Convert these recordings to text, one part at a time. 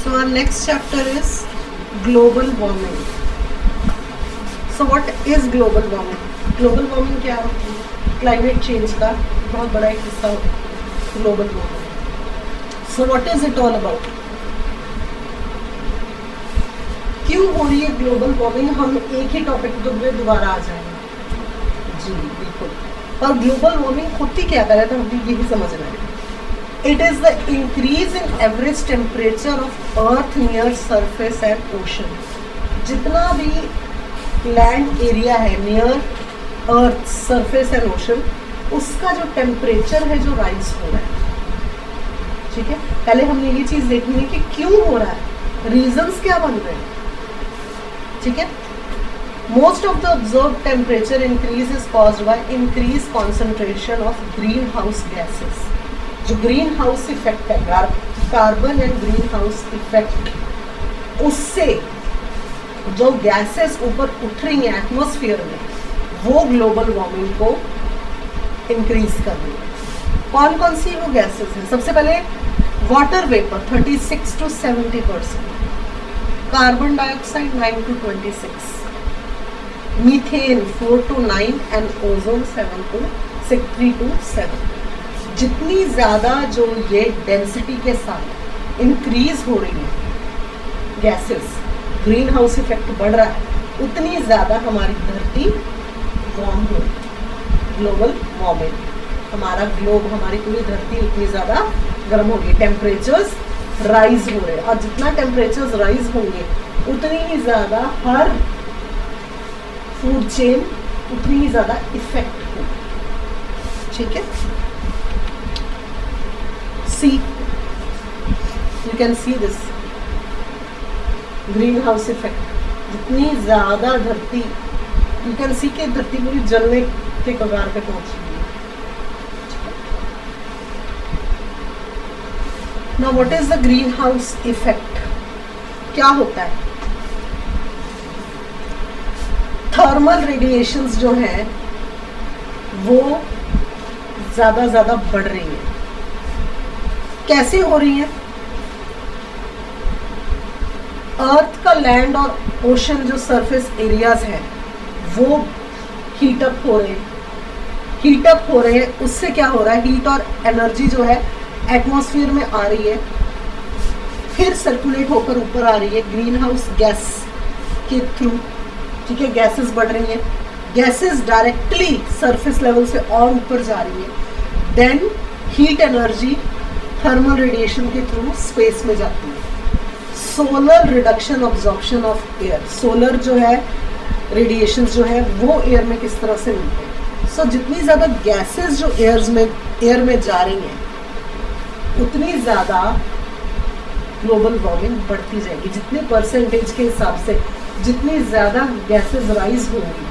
So our next chapter is global warming. So what is global warming? Global warming क्या होती है? Climate change का बहुत बड़ा एक हिस्सा होता है global warming. So what is it all about? क्यों हो रही है ग्लोबल वार्मिंग? हम एक ही टॉपिक पे दोबारा आ जाएंगे जी बिल्कुल. और ग्लोबल वार्मिंग होती क्या करे तो हमें यही समझना है. It is the increase in average temperature of earth near surface and ocean. जितना भी लैंड एरिया है near earth surface and ocean, उसका जो टेम्परेचर है जो राइज हो रहा है. ठीक है, पहले हमने ये चीज देखनी है कि क्यों हो रहा है, रीजंस क्या बन रहे हैं. ठीक है, most of the observe temperature increase is caused by increase concentration of green house gases. जो ग्रीन हाउस इफेक्ट है, carbon and green house effect, उससे जो गैसेस ऊपर उठ रही हैं एटमॉस्फेयर में, वो ग्लोबल वार्मिंग को इंक्रीज कर रही है. कौन कौन सी वो गैसेस हैं? सबसे पहले water vapour 36 to 70%, carbon dioxide 9 to 26, methane 4 to 9 and ozone 3 to 7. जितनी ज़्यादा जो ये डेंसिटी के साथ इंक्रीज हो रही है गैसेस, ग्रीन हाउस इफेक्ट बढ़ रहा है, उतनी ज़्यादा हमारी धरती वार्म हो रही है. ग्लोबल वार्मिंग, हमारा ग्लोब, हमारी पूरी धरती उतनी ज़्यादा गर्म होगी. टेम्परेचर्स राइज हो रहे हैं, और जितना टेम्परेचर्स राइज होंगे उतनी ही ज़्यादा हर फूड चेन उतनी ही ज़्यादा इफेक्ट होगी. ठीक है, see you can see this greenhouse effect. जितनी ज़्यादा धरती, यू कैन सी कि धरती पूरी जलने के कगार पे पहुंच रही है. Now what is the greenhouse effect? क्या होता है? थर्मल रेडिएशंस जो हैं वो ज़्यादा बढ़ रही हैं. कैसे हो रही हैं? अर्थ का लैंड और ओशन जो सरफेस एरियाज हैं वो हीट अप हो रहे हैं. उससे क्या हो रहा है, हीट और एनर्जी जो है एटमॉस्फेयर में आ रही है, फिर सर्कुलेट होकर ऊपर आ रही है ग्रीन हाउस गैस के थ्रू. ठीक है, गैसेस बढ़ रही हैं, गैसेस डायरेक्टली सरफेस लेवल से और ऊपर जा रही है. Then heat energy thermal radiation के थ्रू स्पेस में जाती है. Solar reduction absorption of air, solar जो है रेडिएशन जो है वो एयर में किस तरह से मिलते हैं. सो जितनी ज़्यादा गैसेस जो एयर में जा रही हैं उतनी ज़्यादा ग्लोबल वार्मिंग बढ़ती जाएगी. जितने परसेंटेज के हिसाब से जितनी ज़्यादा गैसेस राइज होंगी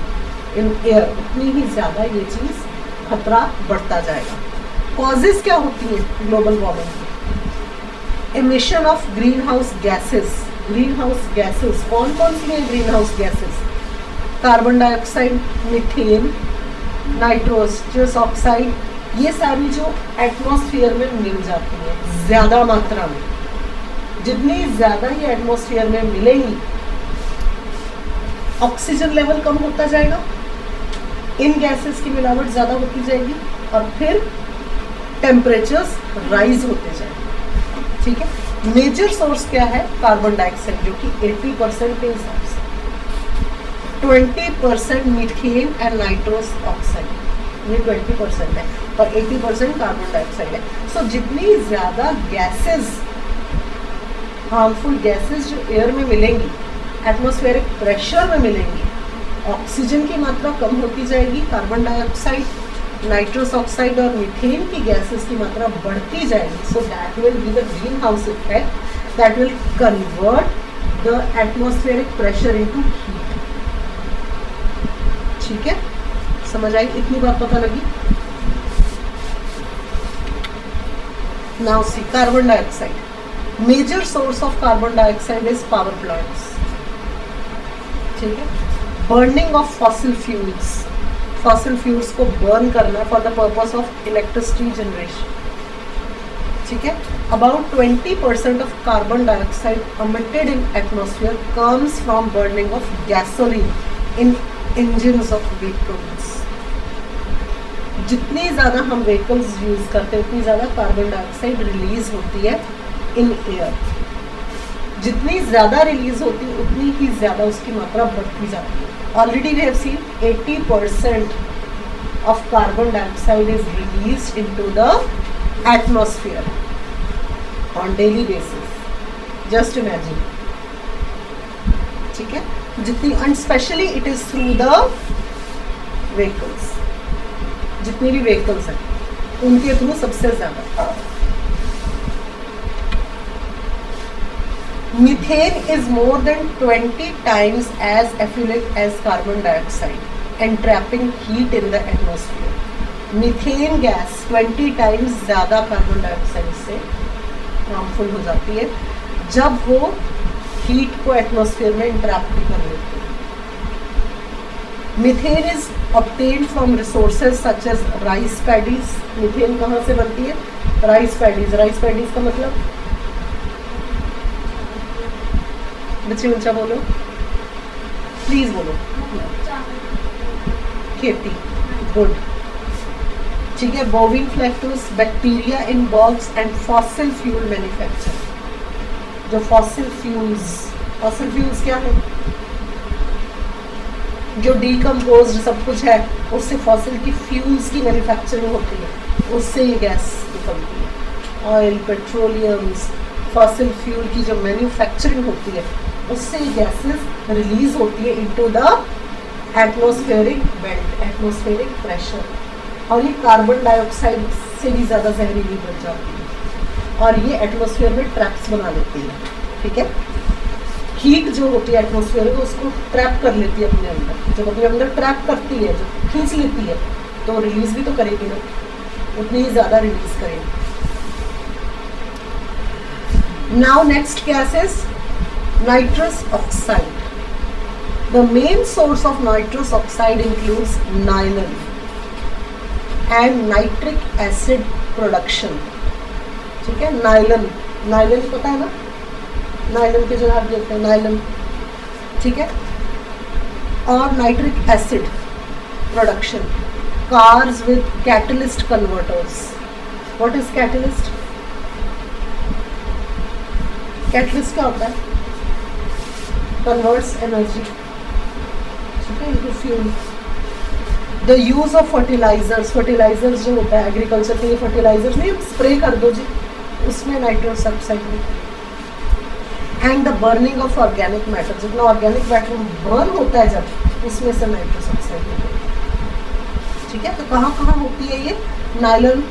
इन एयर, उतनी ही ज़्यादा ये चीज़ खतरा बढ़ता जाएगा. कॉजेज़ क्या होती हैं ग्लोबल वार्मिंग की? Emission of green house gases. Green house gases कौन कौन सी हैं? Green house gases carbon dioxide, methane, nitrogenous oxide, ये सारी जो एटमॉस्फेयर में मिल जाती है ज़्यादा मात्रा में. जितनी ज़्यादा ये एटमॉस्फेयर में मिलेंगी, ऑक्सीजन लेवल कम होता जाएगा, इन गैसेस की मिलावट ज़्यादा होती जाएगी, और फिर टेम्परेचर्स राइज होते जाएंगे. ठीक है, मेजर सोर्स क्या है? कार्बन डाइऑक्साइड, जो कि 80% के हिसाब से, 20% मीथेन एंड नाइट्रोस ऑक्साइड, ये 20% है, और 80% कार्बन डाइऑक्साइड है. सो जितनी ज़्यादा गैसेस, हार्मफुल गैसेस जो एयर में मिलेंगी, एटमॉस्फेरिक प्रेशर में मिलेंगी, ऑक्सीजन की मात्रा कम होती जाएगी, कार्बन डाइऑक्साइड, नाइट्रस ऑक्साइड और मीथेन की गैसेस की मात्रा बढ़ती जाएगी. So that will be the greenhouse effect that will convert the atmospheric pressure into heat. ठीक है, समझ आई? इतनी बात पता लगी? Now see carbon dioxide. Major source of carbon dioxide is power plants. ठीक है, burning of fossil fuels. Fossil fuels को बर्न करना for the purpose of electricity generation. ठीक है. About 20% of carbon dioxide emitted in atmosphere comes from burning of gasoline in engines of vehicles. जितनी ज़्यादा हम vehicles use करते हैं उतनी ज़्यादा कार्बन डाइऑक्साइड रिलीज होती है इन एयर. जितनी ज़्यादा रिलीज होती है उतनी ही ज़्यादा उसकी मात्रा बढ़ती जाती है. Already we have seen 80% of carbon dioxide is released into the atmosphere on daily basis. Just imagine. ठीक है. जितनी and specially it is through the vehicles. जितनी भी व्हीकल्स हैं उनके थ्रू सबसे ज़्यादा. Methane is more than 20 times as effluent as carbon dioxide and trapping heat in the atmosphere. Methane gas 20 times ज़्यादा कार्बन डाइऑक्साइड से हार्मफुल हो जाती है जब वो हीट को एटमॉस्फेयर में इंट्रैप भी कर लेती है. Methane is obtained from resources such as rice paddies. Methane कहाँ से बनती है? Rice paddies. राइस पैडीज का मतलब बच्चे ऊंचा बोलो, प्लीज बोलो. खेती. गुड. ठीक है. Bovine flatus, bacteria in bogs and fossil fuel manufacture. जो फॉसिल फ्यूल्स क्या है? जो डीकम्पोज्ड सब कुछ है उससे फॉसिल की फ्यूल्स की मैन्युफैक्चरिंग होती है, उससे ये गैस निकलती है. ऑयल, पेट्रोलियम्स, फॉसिल फ्यूल की जो मैन्युफैक्चरिंग होती है उससे ये गैसेस रिलीज होती है into the atmospheric belt, atmospheric pressure. और ये कार्बन डाइऑक्साइड से भी ज़्यादा जहरीली बन जाती है और ये एटमॉस्फेयर में ट्रैप्स बना लेती है. ठीक है. हीट जो होती है एटमॉस्फेयर में उसको ट्रैप कर लेती है अपने अंदर. जब अपने अंदर ट्रैप करती है, जब खींच लेती है तो रिलीज भी तो करेगी ना, उतनी ही ज़्यादा रिलीज करेगी. Now next gases, nitrous oxide. The main source of nitrous oxide includes nylon and nitric acid production. ठीक है. नाइलन पता है ना? नाइलन के जो आप देखते हैं नाइलन. ठीक है. और nitric acid production. Cars with catalyst converters. What is catalyst? Catalyst क्या होता है? कन्वर्ट्स एनर्जी, ठीक है, into fuel. The use of fertilisers. Fertilisers जो होता है एग्रीकल्चर के लिए, फर्टिलाइजर्स नहीं स्प्रे कर दो जी, उसमें नाइट्रस ऑक्साइड होती है. And the burning of organic matter. जितना ऑर्गेनिक मैटर बर्न होता है जब, उसमें से नाइट्रस ऑक्साइड होती है. ठीक है. तो कहाँ कहाँ होती है ये? नायलन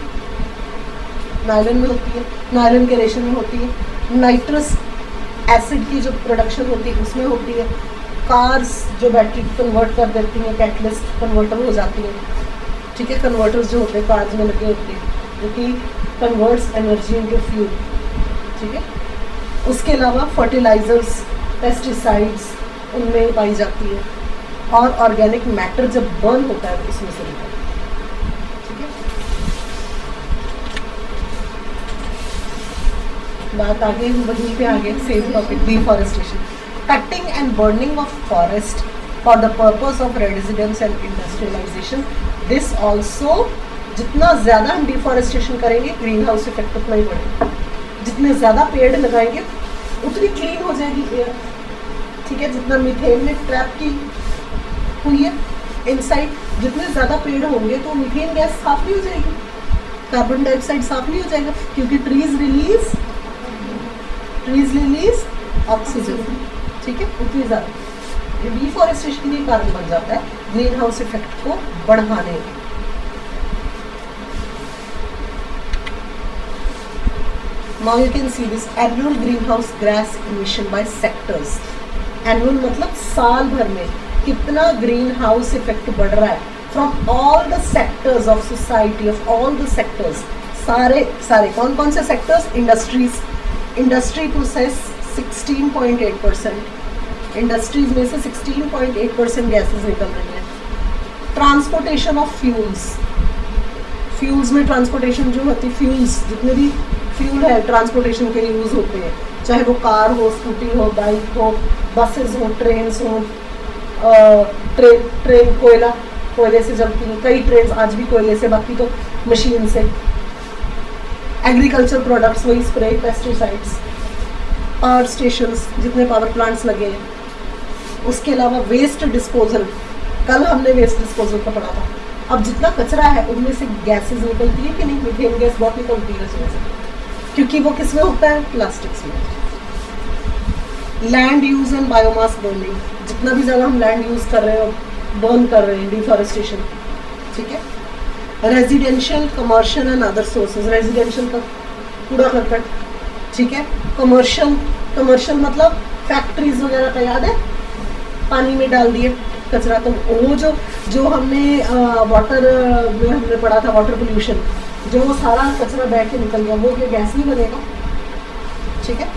में होती है, नायलन के रेशम में होती है. नाइट्रस एसिड की जो प्रोडक्शन होती है उसमें होती है. कार्स जो बैटरी कन्वर्ट कर देती हैं, कैटलिस्ट कन्वर्टर हो जाती है. ठीक है. कन्वर्टर्स जो होते हैं कार्स में लगे होते हैं जो कि कन्वर्ट्स एनर्जी इनटू फ्यूल. ठीक है. उसके अलावा फर्टिलाइजर्स, पेस्टिसाइड्स उनमें पाई जाती है और ऑर्गेनिक मैटर जब बर्न होता है तो उसमें से निकलता है. ठीक है. बात आगे वहीं पे आगे same topic, deforestation. Cutting and burning of forest for the purpose of residence and industrialisation. This also, जितना ज़्यादा हम डिफॉरेस्टेशन करेंगे ग्रीन हाउस इफेक्ट उतना ही बढ़ेगा. जितने ज़्यादा पेड़ लगाएंगे उतनी क्लीन हो जाएगी एयर. ठीक है. जितना मीथेन में ट्रैप की हुई है इनसाइड, जितने ज़्यादा पेड़ होंगे तो मीथेन गैस साफ नहीं हो जाएगी, कार्बन डाइऑक्साइड साफ नहीं हो जाएगा, क्योंकि ट्रीज रिलीज ऑक्सीजन. ठीक है. उतनी ज़्यादा डिफॉरेस्टेशन के कारण बन जाता है ग्रीन हाउस इफेक्ट को बढ़ाने का. Now you can see this annual greenhouse gas emission by sectors. Annual मतलब साल भर में कितना ग्रीन हाउस इफेक्ट बढ़ रहा है from all the sectors of society, of all the sectors. सारे कौन कौन से sectors? Industries. Industry process 16.8%. Industries में से 16.8% गैसेस निकल रही हैं. Transportation of fuels. फ्यूल्स में ट्रांसपोर्टेशन जो होती है, फ्यूल्स जितने भी फ्यूल है, ट्रांसपोर्टेशन के यूज़ होते हैं, चाहे वो कार हो, स्कूटी हो, बाइक हो, बसेस हो, ट्रेन्स हो। ट्रेन कोयले से चलती हैं, कई ट्रेन आज भी कोयले से, बाकी तो मशीन से। एग्रीकल्चर प्रोडक्ट्स, वही स्प्रे, पेस्टिसाइड्स, पावर स्टेशंस, जितने पावर प्लांट्स लगे हैं। उसके अलावा वेस्ट डिस्पोजल, कल हमने वेस्ट डिस्पोजल का पढ़ा था। अब जितना कचरा है उनमें से गैसेस निकलती है कि नहीं, मीथेन गैस बहुत निकलती है उसमें से, क्योंकि वो किस में होता है, प्लास्टिक्स में। Land use and biomass burning, जितना भी ज़्यादा हम लैंड यूज़ कर रहे हो, बर्न कर रहे हैं, डिफॉरेस्टेशन, ठीक है। Residential, commercial and other sources, residential का कूड़ा करकट, ठीक है। कमर्शियल मतलब फैक्ट्रीज वगैरह का, याद है, पानी में डाल दिए कचरा। तो वो जो हमने वाटर में हमने पढ़ा था, वाटर पोल्यूशन, जो वो सारा कचरा बह के निकल गया, वो क्या गैस नहीं बनेगा, ठीक है।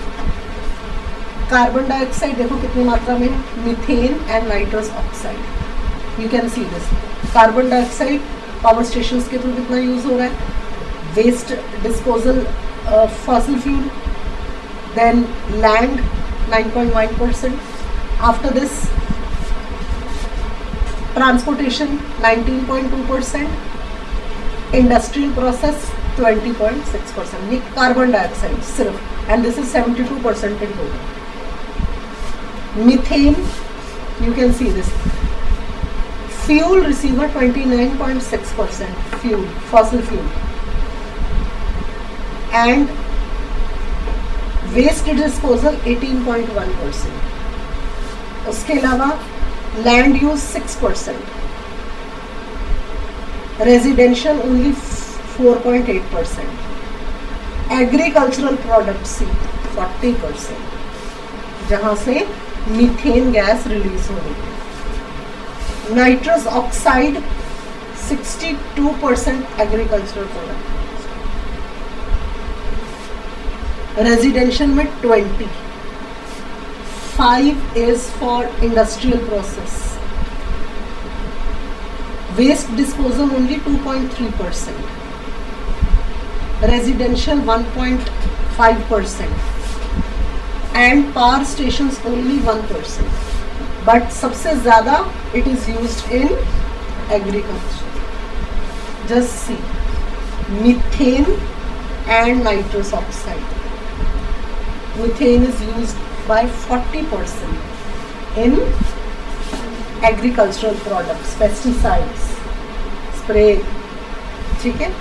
कार्बन डाइऑक्साइड देखो कितनी मात्रा में है, methane and nitrous oxide, you can see this. Carbon dioxide power stations के थ्रू कितना यूज हो रहा है, waste disposal, fossil fuel, then land 9.1%, after this transportation 19.2%, industrial process 20.6%, ये कार्बन डाइऑक्साइड सिर्फ, and this is 72% in total. Methane, you can see this. Fuel receiver 29.6% fuel, fossil fuel, and waste disposal 18.1%. उसके अलावा land use 6%, residential only 4.8%, agricultural products 40%, जहाँ से methane gas release हो रही है। Nitrous oxide 62% agricultural product, residential में 20, 5 is for industrial process, waste disposal only 2.3%, residential 1.5%, and power stations only 1%, but सबसे ज़्यादा it is used in agriculture. Just see, methane and nitrous oxide. Methane is used by 40% in agricultural products, pesticides, spray, ठीक है,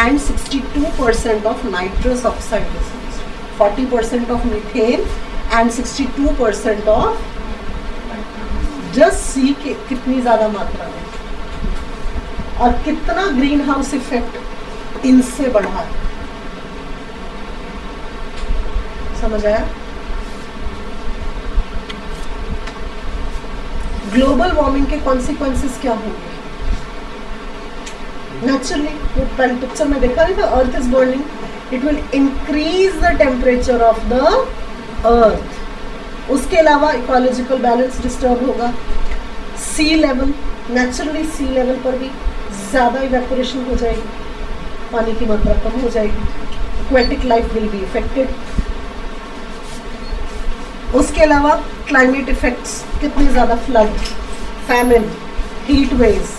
and 62% of nitrous oxide is used. 40% of methane and 62% of, just see कि कितनी ज़्यादा मात्रा में, और कितना green house effect इनसे बढ़ा है, समझ आया। ग्लोबल वार्मिंग के कॉन्सिक्वेंसेस क्या होंगे? नेचुरली वो पहले पिक्चर में देखा नहीं था, earth is burning, it will increase the temperature of the earth. उसके अलावा इकोलॉजिकल बैलेंस डिस्टर्ब होगा, सी लेवल, नेचुरली सी लेवल पर भी ज़्यादा इवेपोरेशन हो जाएगी, पानी की मात्रा कम हो जाएगी, aquatic life will be affected. उसके अलावा क्लाइमेट इफेक्ट्स कितने ज़्यादा, flood, famine, heat waves,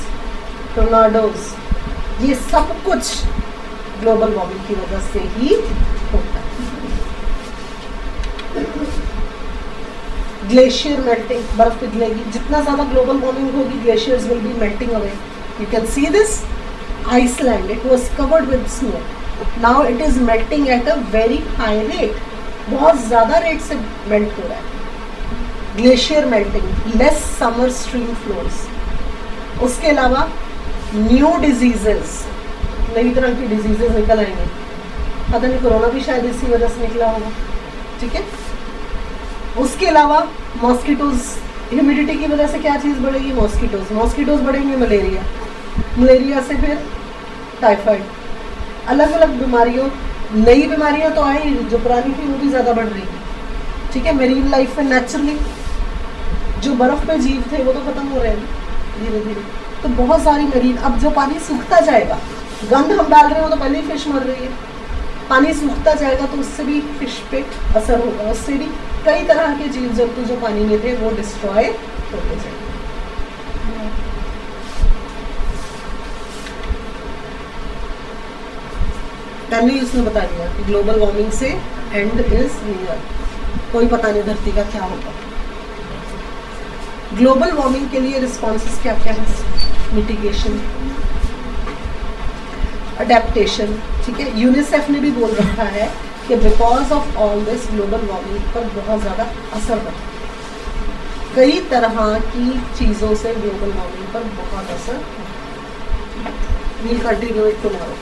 tornadoes, ये सब कुछ ग्लोबल वार्मिंग की वजह से ही होता है। ग्लेशियर मेल्टिंग, बर्फ पिघलेगी, जितना ज़्यादा ग्लोबल वार्मिंग होगी glaciers will be melting away. You can see this, Iceland, it was covered with snow, now it is melting at a very high rate, बहुत ज़्यादा रेट से मेल्ट हो रहा है। Glacier melting, less summer stream flows. उसके अलावा new diseases, नई तरह की डिजीजेज निकल आएंगे, पता नहीं कोरोना भी शायद इसी वजह से निकला होगा, ठीक है। उसके अलावा मॉस्किटोज, ह्यूमिडिटी की वजह से क्या चीज़ बढ़ेगी, मॉस्किटोज बढ़ेंगे, मलेरिया से फिर टाइफाइड, अलग अलग बीमारियों, नई बीमारियां तो आई, जो पुरानी थी वो भी ज़्यादा बढ़ रही है, ठीक है। मेरीन लाइफ में नेचुरली जो बर्फ़ में जीव थे वो तो ख़त्म हो रहे हैं धीरे धीरे, तो बहुत सारी मरीन, अब जो पानी सूखता जाएगा, गंद हम डाल रहे हो तो पहले ही फिश मर रही है, पानी सूखता जाएगा तो उससे भी फिश पे असर होगा, उससे भी कई तरह के जीव जंतु जो पानी में थे वो डिस्ट्रॉय होते जाएंगे। पहले उसने बता दिया कि ग्लोबल वार्मिंग से एंड इज नियर, कोई पता नहीं धरती का क्या होगा। ग्लोबल वार्मिंग के लिए रिस्पॉन्सेस क्या क्या है? मिटिगेशन, अडेप्टेशन, ठीक है। यूनिसेफ ने भी बोल रखा है कि because of all this global warming पर बहुत ज़्यादा असर पड़ता है, कई तरह की चीज़ों से ग्लोबल वार्मिंग पर बहुत असर। Will continue it tomorrow.